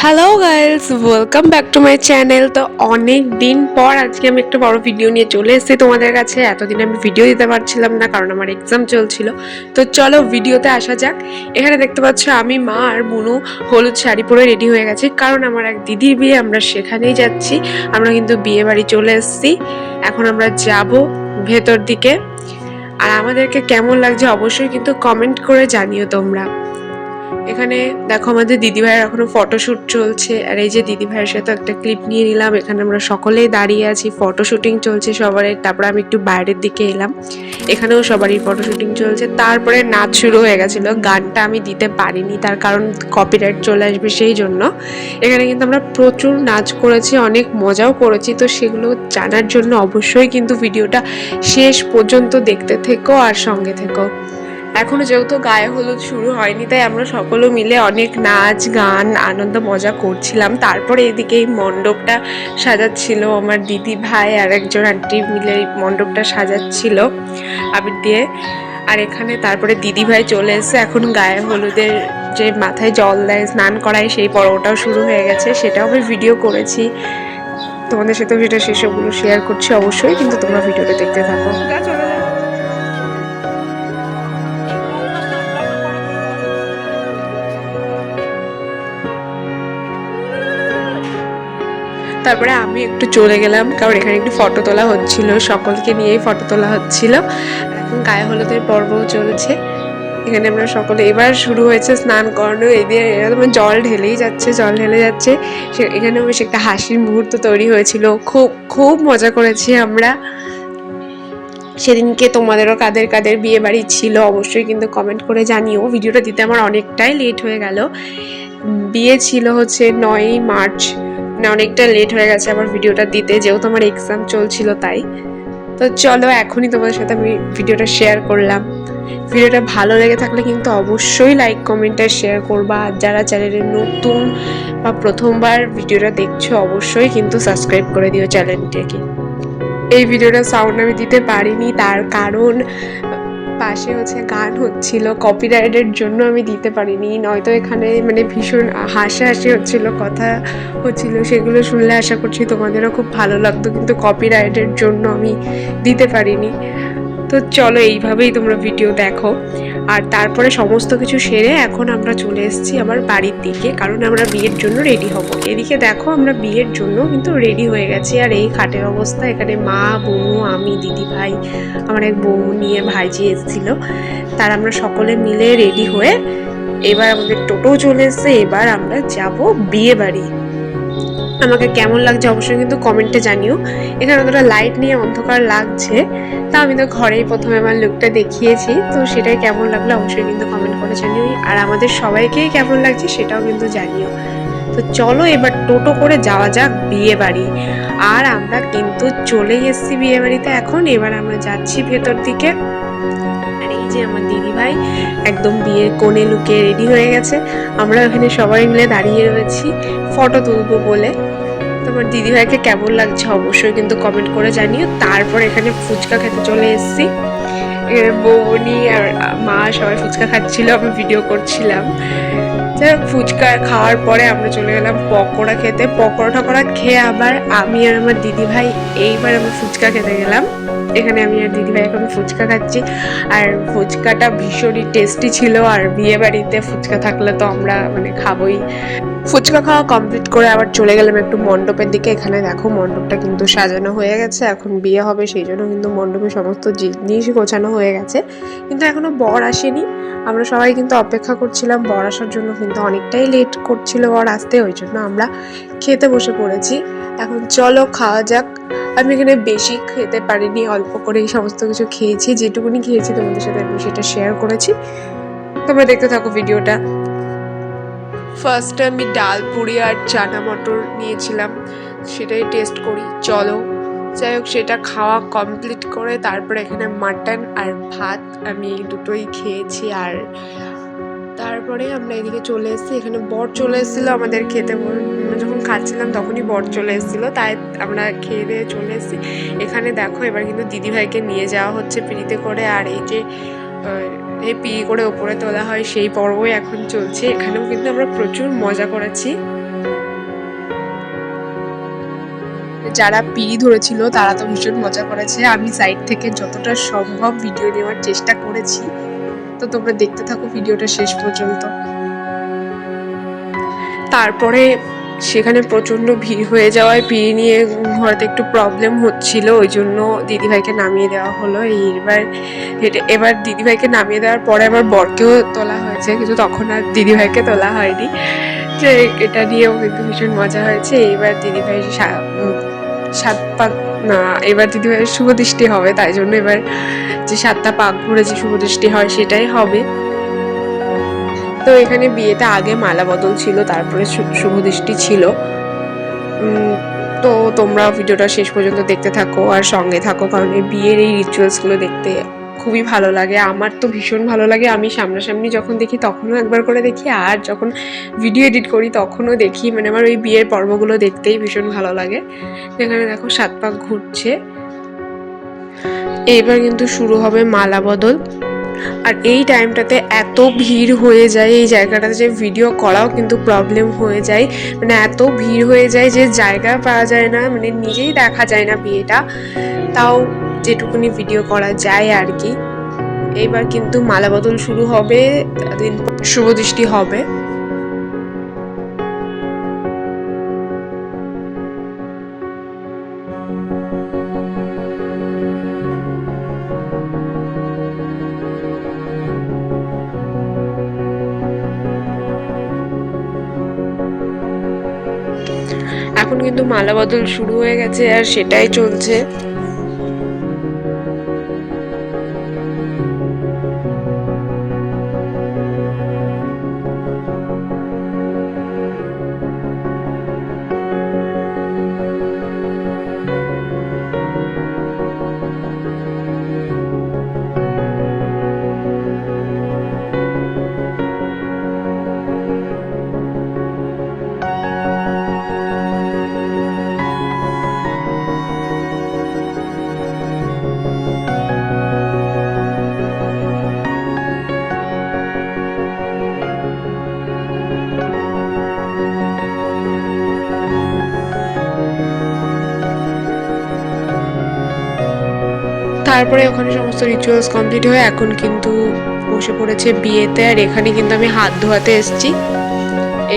Hello guys, welcome back to my channel. তো অনেক দিন পর আজকে আমি একটা বড় ভিডিও নিয়ে চলে এসেছি তোমাদের কাছে। এতদিন আমি ভিডিও দিতে পারছিলাম না কারণ আমার এক্সাম চলছিল। তো চলো ভিডিওতে আসা যাক। এখানে দেখতে পাচ্ছ আমি, মা আর বুনু হলুদ শাড়ি পরে রেডি হয়ে গেছি কারণ আমার এক দিদির বিয়ে, আমরা সেখানেই যাচ্ছি। আমরা কিন্তু বিয়ে বাড়ি চলে এসেছি। এখন আমরা যাব ভেতর দিকে। আর আমাদেরকে কেমন লাগছে অবশ্যই কিন্তু কমেন্ট করে জানিও তোমরা। এখানে দেখো আমাদের দিদিভাইয়ের এখনো ফটোশুট চলছে, আর এই যে দিদিভাইয়ের সাথে একটা ক্লিপ নিয়ে নিলাম। এখানে আমরা সকলেই দাঁড়িয়ে আছি, ফটোশুটিং চলছে সবারই। তারপরে আমি একটু বাইরের দিকে এলাম, এখানেও সবারই ফটোশুটিং চলছে। তারপরে নাচ শুরু হয়ে গেছিলো। গানটা আমি দিতে পারিনি, তার কারণ কপিরাইট চলে আসবে সেই জন্য। এখানে কিন্তু আমরা প্রচুর নাচ করেছি, অনেক মজাও করেছি। তো সেগুলো জানার জন্য অবশ্যই কিন্তু ভিডিওটা শেষ পর্যন্ত দেখতে থেকো আর সঙ্গে থেকো। এখনো যেহেতু গায়ে হলুদ শুরু হয়নি, তাই আমরা সকলে মিলে অনেক নাচ গান আনন্দ মজা করছিলাম। তারপরে এদিকে এই মণ্ডপটা সাজাচ্ছিল আমার দিদি ভাই আর একজন আন্টি মিলে এই মণ্ডপটা সাজাচ্ছিল আবির দিয়ে। আর এখানে তারপরে দিদি ভাই চলে এসে এখন গায়ে হলুদের যে মাথায় জল দেয়, স্নান করায়, সেই পর্বটাও শুরু হয়ে গেছে। সেটাও আমি ভিডিও করেছি, তোমাদের সাথেও সেটা সেসবগুলো শেয়ার করছি। অবশ্যই কিন্তু তোমরা ভিডিওটা দেখতে থাকো। তারপরে আমি একটু চলে গেলাম কারণ এখানে একটু ফটো তোলা হচ্ছিল, সকলকে নিয়েই ফটো তোলা হচ্ছিল। এখন গায়ে হলুদের পর্বও চলছে। এখানে আমরা সকলে, এবার শুরু হয়েছে স্নান করানো। এদের এরকম জল ঢেলেই যাচ্ছে, জল ঢেলে যাচ্ছে। এখানেও বেশ একটা হাসির মুহূর্ত তৈরি হয়েছিল। খুব খুব মজা করেছি আমরা সেদিনকে। তোমাদেরও কাদের কাদের বিয়ে বাড়ি ছিল অবশ্যই কিন্তু কমেন্ট করে জানিও। ভিডিওটা দিতে আমার অনেকটাই লেট হয়ে গেল। বিয়ে ছিল হচ্ছে 9ই মার্চ, মানে অনেকটা লেট হয়ে গেছে আমার ভিডিওটা দিতে, যেহেতু আমার এক্সাম চলছিল তাই। তো চলো এখনই তোমাদের সাথে আমি ভিডিওটা শেয়ার করলাম। ভিডিওটা ভালো লেগে থাকলে কিন্তু অবশ্যই লাইক কমেন্ট আর শেয়ার করবা। আর যারা চ্যানেলে নতুন বা প্রথমবার ভিডিওটা দেখছো অবশ্যই কিন্তু সাবস্ক্রাইব করে দিও চ্যানেলটাকে। এই ভিডিওটা সাউন্ড আমি দিতে পারিনি, তার কারণ পাশে হচ্ছে গান হচ্ছিল, কপিরাইটের জন্য আমি দিতে পারিনি। নয়তো এখানে মানে ভীষণ হাসাহাসি হচ্ছিল, কথা হচ্ছিল, সেগুলো শুনলে আশা করছি তোমাদেরও খুব ভালো লাগতো, কিন্তু কপিরাইটের জন্য আমি দিতে পারিনি। তো চলো এইভাবেই তোমরা ভিডিও দেখো। আর তারপরে সমস্ত কিছু সেরে এখন আমরা চলে এসেছি আমার বাড়ির দিকে, কারণ আমরা বিয়ের জন্য রেডি হব। এদিকে দেখো আমরা বিয়ের জন্য কিন্তু রেডি হয়ে গেছি। আর এই খাটের অবস্থা, এখানে মা, বুনু, আমি, দিদি ভাই, আমার এক বউ নিয়ে ভাইজি এসেছিল। তার আমরা সকলে মিলে রেডি হয়ে এবার আমাদের টোটো চলে এসেছে। এবার আমরা যাব বিয়ে বাড়ি। আমাকে কেমন লাগছে অবশ্যই কিন্তু কমেন্টে জানিও। এখানে অতটা লাইট নিয়ে অন্ধকার লাগছে, তা আমি তো ঘরেই প্রথমে আমার লুকটা দেখিয়েছি, তো সেটাই কেমন লাগলো অবশ্যই কিন্তু কমেন্ট করে জানিও। আর আমাদের সবাইকেই কেমন লাগছে সেটাও কিন্তু জানিও। তো চলো এবার টোটো করে যাওয়া যাক বিয়ে বাড়ি। আর আমরা কিন্তু চলেই এসেছি বিয়ে বাড়িতে এখন। এবার আমরা যাচ্ছি ভেতর দিকে। আর এই যে আমার দিদি ভাই একদম বিয়ের কোণে লুকে রেডি হয়ে গেছে। আমরা ওখানে সবাই মিলে দাঁড়িয়ে রয়েছি ফটো তুলবো বলে। তোমার দিদিভাইকে কেমন লাগছে অবশ্যই কিন্তু কমেন্ট করে জানিও। তারপর এখানে ফুচকা খেতে চলে এসেছি। বৌনি আর মা সবাই ফুচকা খাচ্ছিল, আমি ভিডিও করছিলাম। যাই হোক, ফুচকা খাওয়ার পরে আমরা চলে গেলাম পকোড়া খেতে। পকোড়া টকোড়া খেয়ে আবার আমি আর আমার দিদিভাই এইবার আমি ফুচকা খেতে গেলাম। এখানে আমি আর দিদিভাই এখন ফুচকা খাচ্ছি। আর ফুচকাটা ভীষণই টেস্টি ছিল। আর বিয়ে বাড়িতে ফুচকা থাকলে তো আমরা মানে খাবোই। ফুচকা খাওয়া কমপ্লিট করে আবার চলে গেলাম একটু মণ্ডপের দিকে। এখানে দেখো মণ্ডপটা কিন্তু সাজানো হয়ে গেছে, এখন বিয়ে হবে সেই জন্য কিন্তু মণ্ডপে সমস্ত জিনিস গোছানো হয়ে গেছে। কিন্তু এখনো বর আসেনি, আমরা সবাই কিন্তু অপেক্ষা করছিলাম বর আসার জন্য, কিন্তু অনেকটাই লেট করছিল বর আসতে, ওই জন্য আমরা খেতে বসে পড়েছি। এখন চলো খাওয়া যাক। আমি এখানে বেশি খেতে পারিনি, অল্প করেই সমস্ত কিছু খেয়েছি। যেটুকুনি খেয়েছি তোমাদের সাথে আমি সেটা শেয়ার করেছি, তোমরা দেখতে থাকো ভিডিওটা। ফার্স্টে আমি ডাল পুরি আর চানা মটর নিয়েছিলাম, সেটাই টেস্ট করি চলো। যাই হোক, সেটা খাওয়া কমপ্লিট করে তারপরে এখানে মাটন আর ভাত আমি দুটোই খেয়েছি। আর তারপরে আমরা এদিকে চলে এসেছি। এখানে বর চলে এসেছিলো আমাদের খেতে, আমরা যখন খাচ্ছিলাম তখনই বর চলে এসেছিলো, তাই আমরা খেয়ে দিয়ে চলে এসেছি। এখানে দেখো এবার কিন্তু দিদিভাইকে নিয়ে যাওয়া হচ্ছে পিঁড়িতে করে। আর এই যে এই পিঁড়ি করে ওপরে তোলা হয় সেই পর্বই এখন চলছে। এখানেও কিন্তু আমরা প্রচুর মজা করেছি। যারা পিঁড়ি ধরেছিল তারা তো ভীষণ মজা করেছে। আমি সাইড থেকে যতটা সম্ভব ভিডিও নেওয়ার চেষ্টা করেছি, তো তোমরা দেখতে থাকো ভিডিওটা শেষ পর্যন্ত। তারপরে সেখানে প্রচণ্ড ভিড় হয়ে যাওয়ায় পিঁড়ি নিয়ে হয়তো একটু প্রবলেম হচ্ছিল, ওই জন্য দিদিভাইকে নামিয়ে দেওয়া হলো। এবার দিদিভাইকে নামিয়ে দেওয়ার পরে আবার বরকেও তোলা হয়েছে, কিন্তু তখন আর দিদিভাইকে তোলা হয়নি। যে এটা নিয়েও কিন্তু ভীষণ মজা হয়েছে। এবার দিদিভাই সাত পাক না, এবার দিদিভাইয়ের শুভ দৃষ্টি হবে, তাই জন্য এবার যে 7টা পাক ঘুরে যে শুভ দৃষ্টি হয় সেটাই হবে। তো এখানে বিয়েতে আগে মালা বদল ছিল, তারপরে শুভ দৃষ্টি ছিল। তো তোমরা ভিডিওটা শেষ পর্যন্ত দেখতে থাকো আর সঙ্গে থাকো, কারণ এই বিয়ের এই রিচুয়ালসগুলো দেখতে খুবই ভালো লাগে। আমার তো ভীষণ ভালো লাগে। আমি সামনাসামনি যখন দেখি তখনও একবার করে দেখি, আর যখন ভিডিও এডিট করি তখনও দেখি। মানে আমার ওই বিয়ের পর্বগুলো দেখতেই ভীষণ ভালো লাগে। এখানে দেখো 7 পাক ঘুরছে। এবার কিন্তু শুরু হবে মালা বদল। আর এই টাইমটাতে এত ভিড় হয়ে যায় এই জায়গাটাতে যে ভিডিও করাও কিন্তু প্রবলেম হয়ে যায়। মানে এত ভিড় হয়ে যায় যে জায়গা পাওয়া যায় না, মানে নিজেই দেখা যায় না বিয়েটা। তাও যেটুকুনি ভিডিও করা যায় আর কি। এইবার কিন্তু মালা বদল শুরু হবে, শুভ দৃষ্টি হবে। এখন কিন্তু মালা বদল শুরু হয়ে গেছে আর সেটাই চলছে। তারপরে ওখানে সমস্ত রিচুয়ালস কমপ্লিট হয়ে এখন কিন্তু বসে পড়েছে বিয়েতে। আর এখানে কিন্তু আমি হাত ধোয়াতে এসেছি।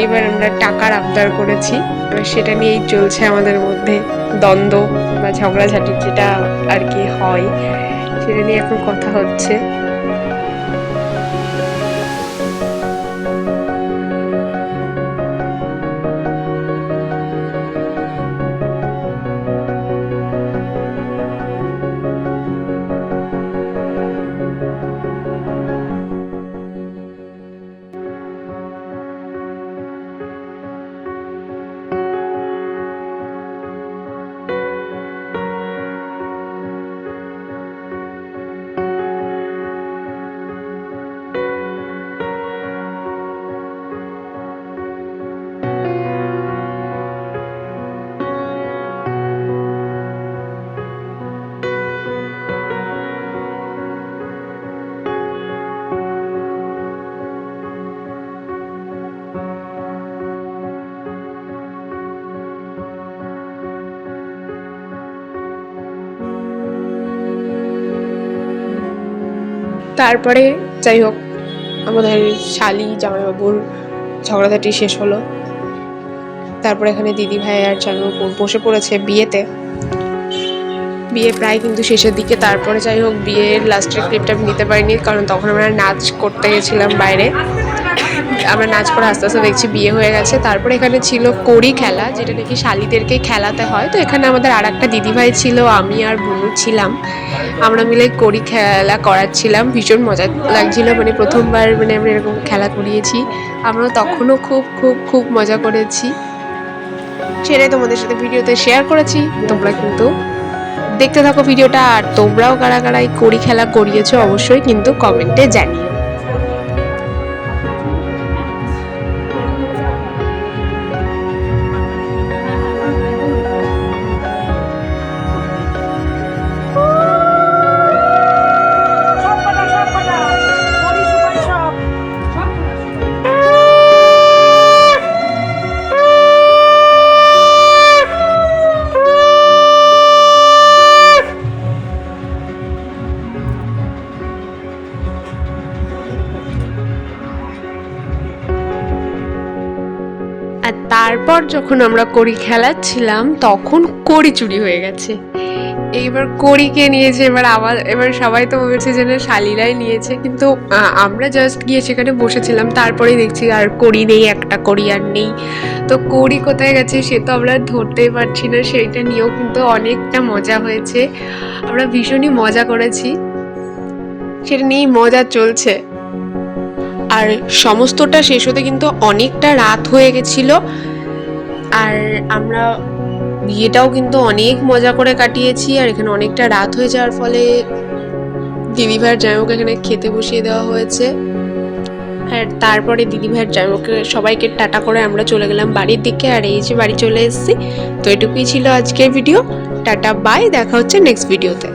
এইবার আমরা টাকার আবদার করেছি, এবার সেটা নিয়েই চলছে আমাদের মধ্যে দ্বন্দ্ব বা ঝগড়াঝাটি, যেটা আর কি হয় সেটা নিয়ে এখন কথা হচ্ছে। তারপরে যাই হোক, আমাদের শালি জামাইবাবুর ঝগড়াঝাটি শেষ হলো। তারপরে এখানে দিদি ভাই আর জামাইবাবু বসে পড়েছে বিয়েতে। বিয়ে প্রায় কিন্তু শেষের দিকে। তারপরে যাই হোক, বিয়ের লাস্টের ক্লিপটা আমি নিতে পারিনি, কারণ তখন আমরা নাচ করতে গেছিলাম বাইরে। আমরা নাচ করে আস্তে আস্তে দেখছি বিয়ে হয়ে গেছে। তারপরে এখানে ছিল কড়ি খেলা, যেটা নাকি শালিদেরকে খেলাতে হয়। তো এখানে আমাদের আর একটা দিদিভাই ছিল, আমি আর বোনু ছিলাম। আমরা মিলে কড়ি খেলা করাচ্ছিলাম। ভীষণ মজা লাগছিল, মানে প্রথমবার মানে আমরা এরকম খেলা করিয়েছি। আমরা তখনও খুব খুব খুব মজা করেছি, সেটাই তোমাদের সাথে ভিডিওতে শেয়ার করেছি। তোমরা কিন্তু দেখতে থাকো ভিডিওটা। আর তোমরাও কারা কারা এই কড়ি খেলা করিয়েছো অবশ্যই কিন্তু কমেন্টে জানিও। তারপর যখন আমরা কড়ি খেলাচ্ছিলাম তখন কড়ি চুরি হয়ে গেছে। এইবার কড়ি কে নিয়েছে, এবার সবাই তো বলছে যে শালিরাই নিয়েছে, কিন্তু আমরা জাস্ট গিয়ে সেখানে বসেছিলাম, তারপরেই দেখছি আর কড়ি নেই, একটা কড়ি আর নেই। তো কড়ি কোথায় গেছে সে তো আমরা ধরতেই পারছি না, সেইটা নিয়েও কিন্তু অনেকটা মজা হয়েছে, আমরা ভীষণই মজা করেছি, সেটা নিয়েই মজা চলছে। আর সমস্তটা শেষ হতে কিন্তু অনেকটা রাত হয়ে গেছিল, আর আমরা বিয়েটাও কিন্তু অনেক মজা করে কাটিয়েছি। আর এখানে অনেকটা রাত হয়ে যাওয়ার ফলে দিদিভাইয়ের জামাইকে এখানে খেতে বসিয়ে দেওয়া হয়েছে। আর তারপরে দিদিভাইয়ের জামাইকে সবাইকে টাটা করে আমরা চলে গেলাম বাড়ির দিকে। আর এই যে বাড়ি চলে এসেছি। তো এটুকুই ছিল আজকের ভিডিও। টাটা বাই, দেখা হচ্ছে নেক্সট ভিডিওতে।